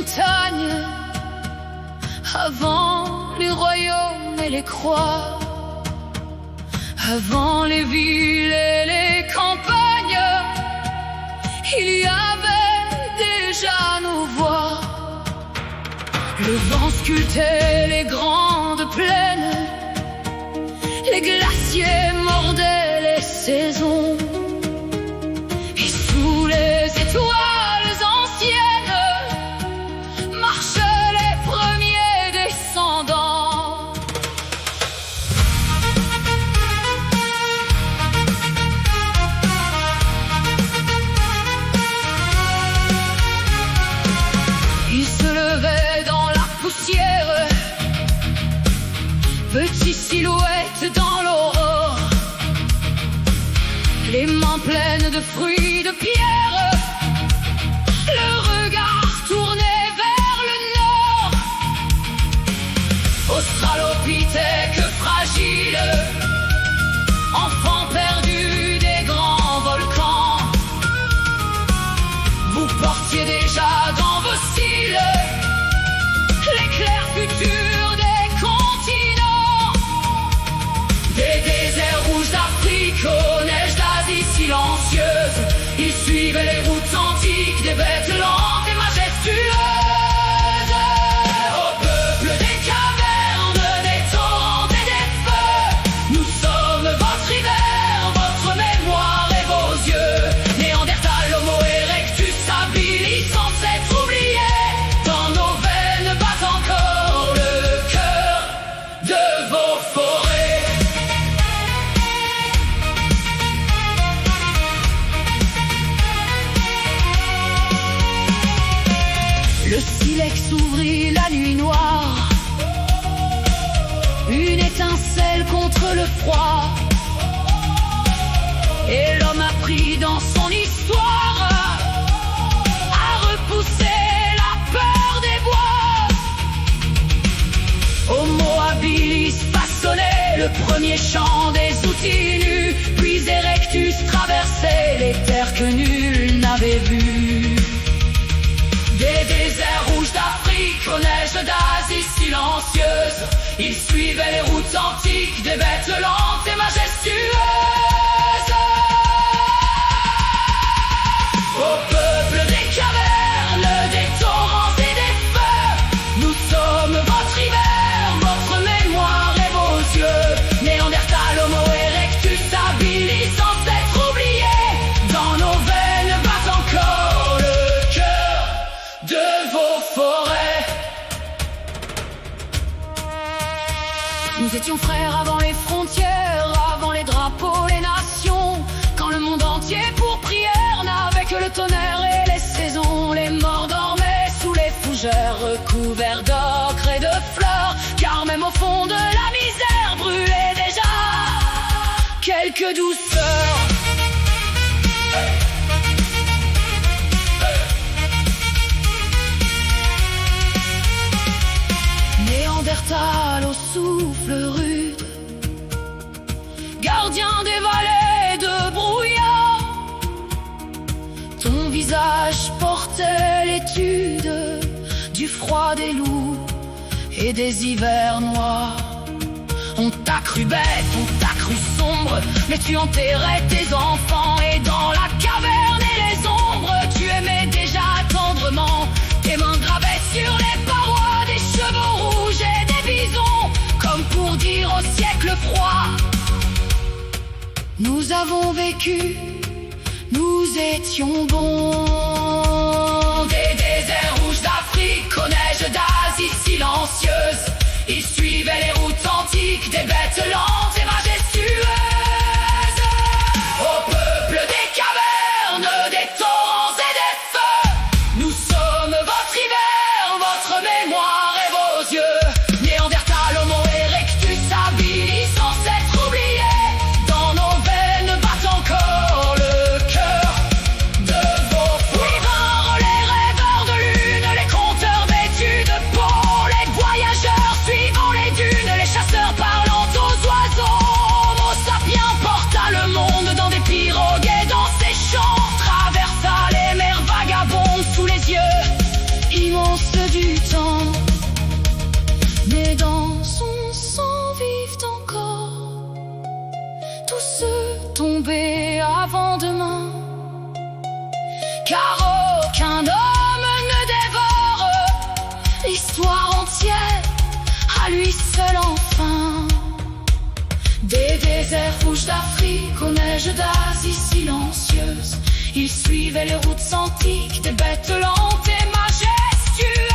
montagnes, avant les royaumes et les croix, avant les villes et les campagnes, il y avait déjà nos voix. Le vent sculptait les grandes plaines, les glaciers mordaient les saisons, et sous les étoiles anciennes marchaient les premiers descendants. Ils se levaient dans la poussière, petites silhouettes dans l'aurore, les mains pleines de fruits de pierre, le regard tourné vers le nord. Australopithèque fragile, enfant perdu des grands volcans, vous portiez déjà dans vos cils l'éclair futur des continents, des déserts rouges d'Afrique aux neiges d'Asie silencieuses. Ils suivaient les routes antiques des bêtes lentes et majestueuses. Au peuple des cavernes, des torrents et des feux, nous sommes votre hiver, votre mémoire et vos yeux. Néandertal, Homo erectus, habilis, sans s'être oublié. Dans nos veines bat encore le cœur de vos forêts. Le silex ouvrit la nuit noire, une étincelle contre le froid, et l'homme a pris dans son histoire à repousser la peur des bois. Homo habilis façonnait le premier champ des outils nus, puis Erectus traversait les terres que nul n'avait vues. Des déserts rouges d'Afrique aux neiges d'Asie silencieuses, ils suivaient les routes antiques des bêtes lentes et majestueuses. Au peuple des cavernes, des torrents et des feux, nous sommes votre hiver, votre mémoire et vos yeux. Néandertal, Homo erectus, habilis, sans s'être oublié. Dans nos veines bat encore le cœur de vos forêts. Nous étions frères avant les frontières, avant les drapeaux, les nations, quand le monde entier pour prière n'avait que le tonnerre et les saisons. Les morts dormaient sous les fougères, recouverts d'ocre et de fleurs, car même au fond de la misère brûlait déjà quelques douceurs. Néandertal au souffle rude, gardien des vallées de brouillard, ton visage portait l'étude du froid des loups et des hivers noirs. On t'a cru bête, on t'a cru sombre, mais tu enterrais tes enfants, et dans la caverne et les ombres, tu aimais déjà tendrement. Tes mains gravaient sur les parois des chevaux rouges et des bisons, comme pour dire au siècle froid: nous avons vécu, nous étions bons. Des déserts rouges d'Afrique aux neiges d'Asie silencieuses, ils suivaient les routes antiques des bêtes lentes et majestueuses. Au peuple des cavernes, des torrents et des feux, nous sommes votre hiver, votre mémoire et vos yeux. Néandertal, Homo erectus, habilis, sans s'être oublié. Dans nos veines bat encore le cœur de vos forêts. Les rêveurs de lune, les conteurs vêtus de peau, les voyageurs suivant les dunes, les chasseurs parlant aux oiseaux. du temps, mais dans son sang vivent encore tous ceux tombés avant demain. Car aucun homme ne dévore l'histoire entière à lui seul enfin. Des déserts rouges d'Afrique aux neiges d'Asie silencieuses, il suivait les routes antiques des bêtes lentes et majestueuses.